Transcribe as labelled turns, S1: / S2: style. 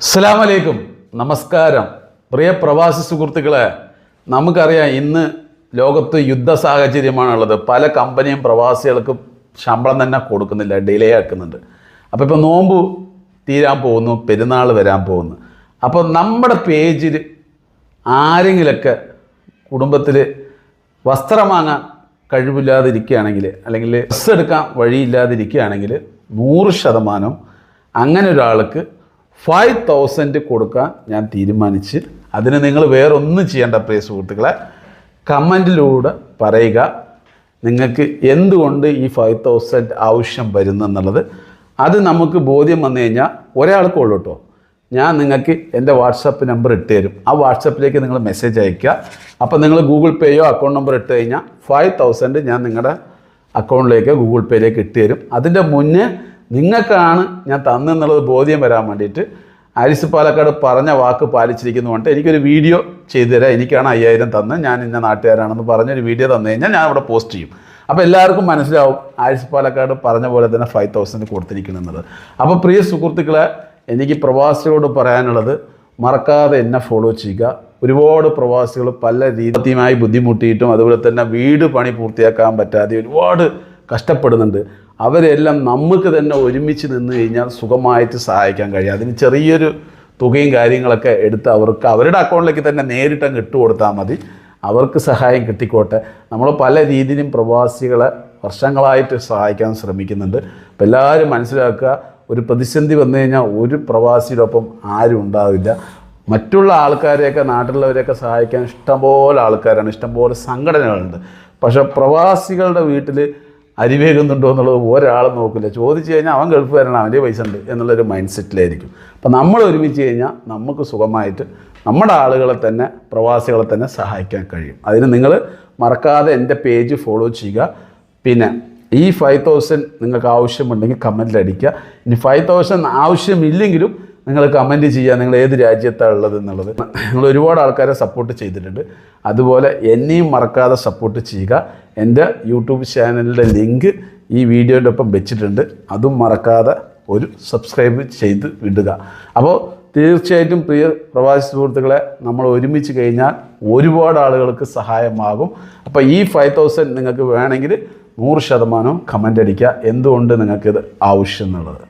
S1: അസ്സലാമു അലൈക്കും, നമസ്കാരം. പ്രിയ പ്രവാസി സുഹൃത്തുക്കളെ, നമുക്കറിയാം ഇന്ന് ലോകത്ത് യുദ്ധ സാഹചര്യമാണുള്ളത്. പല കമ്പനിയും പ്രവാസികൾക്ക് ശമ്പളം തന്നെ കൊടുക്കുന്നില്ല, ഡിലേ ആക്കുന്നുണ്ട്. അപ്പോൾ ഇപ്പോൾ നോമ്പ് തീരാൻ പോകുന്നു, പെരുന്നാൾ വരാൻ പോകുന്നു. അപ്പോൾ നമ്മുടെ പേജിൽ ആരെങ്കിലൊക്കെ കുടുംബത്തിൽ വസ്ത്രം വാങ്ങാൻ കഴിവില്ലാതിരിക്കുകയാണെങ്കിൽ, അല്ലെങ്കിൽ ഡ്രസ്സ് എടുക്കാൻ വഴിയില്ലാതിരിക്കുകയാണെങ്കിൽ 100% അങ്ങനെ ഒരാൾക്ക് 5,000 കൊടുക്കാൻ ഞാൻ തീരുമാനിച്ച്. അതിന് നിങ്ങൾ വേറെ ഒന്നും ചെയ്യേണ്ട പ്രിയ സുഹൃത്തുക്കളെ, കമൻറ്റിലൂടെ പറയുക നിങ്ങൾക്ക് എന്തുകൊണ്ട് ഈ 5,000 ആവശ്യം വരുന്നെന്നുള്ളത്. അത് നമുക്ക് ബോധ്യം വന്നു കഴിഞ്ഞാൽ ഒരാൾക്കുള്ളൂ കേട്ടോ. ഞാൻ നിങ്ങൾക്ക് എൻ്റെ വാട്സപ്പ് നമ്പർ ഇട്ട് തരും. ആ വാട്സപ്പിലേക്ക് നിങ്ങൾ മെസ്സേജ് അയയ്ക്കുക. അപ്പോൾ നിങ്ങൾ ഗൂഗിൾ പേയോ അക്കൗണ്ട് നമ്പർ ഇട്ട് കഴിഞ്ഞാൽ 5,000 ഞാൻ നിങ്ങളുടെ അക്കൗണ്ടിലേക്ക് ഗൂഗിൾ പേയിലേക്ക് ഇട്ട് തരും. അതിൻ്റെ മുന്നേ നിങ്ങൾക്കാണ് ഞാൻ തന്നെന്നുള്ളത് ബോധ്യം വരാൻ വേണ്ടിയിട്ട് ആരിസ് പാലക്കാട് പറഞ്ഞ വാക്ക് പാലിച്ചിരിക്കുന്നതുകൊണ്ട് എനിക്കൊരു വീഡിയോ ചെയ്തു തരാം. എനിക്കാണ് 5,000 തന്ന്, ഞാൻ ഇന്ന നാട്ടുകാരാണെന്ന് പറഞ്ഞൊരു വീഡിയോ തന്നു കഴിഞ്ഞാൽ ഞാൻ അവിടെ പോസ്റ്റ് ചെയ്യും. അപ്പോൾ എല്ലാവർക്കും മനസ്സിലാവും ആരിസ് പാലക്കാട് പറഞ്ഞ പോലെ തന്നെ 5,000 കൊടുത്തിരിക്കണമെന്നുള്ളത്. അപ്പോൾ പ്രിയ സുഹൃത്തുക്കളെ, എനിക്ക് പ്രവാസികളോട് പറയാനുള്ളത്, മറക്കാതെ എന്നെ ഫോളോ ചെയ്യുക. ഒരുപാട് പ്രവാസികൾ പല രീതിയുമായി ബുദ്ധിമുട്ടിയിട്ടും അതുപോലെ തന്നെ വീട് പണി പൂർത്തിയാക്കാൻ പറ്റാതെ ഒരുപാട് കഷ്ടപ്പെടുന്നുണ്ട്. അവരെല്ലാം നമുക്ക് തന്നെ ഒരുമിച്ച് നിന്ന് കഴിഞ്ഞാൽ സുഖമായിട്ട് സഹായിക്കാൻ കഴിയും. അതിന് ചെറിയൊരു തുകയും കാര്യങ്ങളൊക്കെ എടുത്ത് അവർക്ക് അവരുടെ അക്കൗണ്ടിലേക്ക് തന്നെ നേരിട്ടങ്ങ് ഇട്ട് കൊടുത്താൽ മതി. അവർക്ക് സഹായം കിട്ടിക്കോട്ടെ. നമ്മൾ പല രീതിയിലും പ്രവാസികളെ വർഷങ്ങളായിട്ട് സഹായിക്കാൻ ശ്രമിക്കുന്നുണ്ട്. അപ്പോൾ എല്ലാവരും മനസ്സിലാക്കുക, ഒരു പ്രതിസന്ധി വന്നു കഴിഞ്ഞാൽ ഒരു പ്രവാസിയുടെ ഒപ്പം ആരും ഉണ്ടാവില്ല. മറ്റുള്ള ആൾക്കാരെയൊക്കെ, നാട്ടിലുള്ളവരെയൊക്കെ സഹായിക്കാൻ ഇഷ്ടംപോലെ ആൾക്കാരാണ്, ഇഷ്ടംപോലെ സംഘടനകളുണ്ട്. പക്ഷേ പ്രവാസികളുടെ വീട്ടിൽ അരി വേകുന്നുണ്ടോ എന്നുള്ളത് ഒരാൾ നോക്കില്ല. ചോദിച്ചു കഴിഞ്ഞാൽ അവൻ ഗൾഫുകാരനാണ്, അവൻ്റെ പൈസ ഉണ്ട് എന്നുള്ളൊരു മൈൻഡ് സെറ്റിലായിരിക്കും. അപ്പം നമ്മൾ ഒരുമിച്ച് കഴിഞ്ഞാൽ നമുക്ക് സുഖമായിട്ട് നമ്മുടെ ആളുകളെ തന്നെ, പ്രവാസികളെ തന്നെ സഹായിക്കാൻ കഴിയും. അതിന് നിങ്ങൾ മറക്കാതെ എൻ്റെ പേജ് ഫോളോ ചെയ്യുക. പിന്നെ ഈ 5,000 നിങ്ങൾക്ക് ആവശ്യമുണ്ടെങ്കിൽ കമൻറ്റിൽ അടിക്കുക. ഇനി 5,000 ആവശ്യമില്ലെങ്കിലും നിങ്ങൾ കമൻറ്റ് ചെയ്യുക, നിങ്ങൾ ഏത് രാജ്യത്താണ് ഉള്ളത് എന്നുള്ളത്. നിങ്ങൾ ഒരുപാട് ആൾക്കാരെ സപ്പോർട്ട് ചെയ്തിട്ടുണ്ട്. അതുപോലെ എന്നെയും മറക്കാതെ സപ്പോർട്ട് ചെയ്യുക. എൻ്റെ യൂട്യൂബ് ചാനലിൻ്റെ ലിങ്ക് ഈ വീഡിയോൻ്റെ ഒപ്പം വെച്ചിട്ടുണ്ട്. അതും മറക്കാതെ ഒരു സബ്സ്ക്രൈബ് ചെയ്ത് വിടുക. അപ്പോൾ തീർച്ചയായിട്ടും പ്രിയ പ്രവാസി സുഹൃത്തുക്കളെ, നമ്മൾ ഒരുമിച്ച് കഴിഞ്ഞാൽ ഒരുപാട് ആളുകൾക്ക് സഹായമാകും. അപ്പോൾ ഈ 5,000 നിങ്ങൾക്ക് വേണമെങ്കിൽ 100% കമൻ്റ് അടിക്കുക എന്തുകൊണ്ട് നിങ്ങൾക്കിത് ആവശ്യം എന്നുള്ളത്.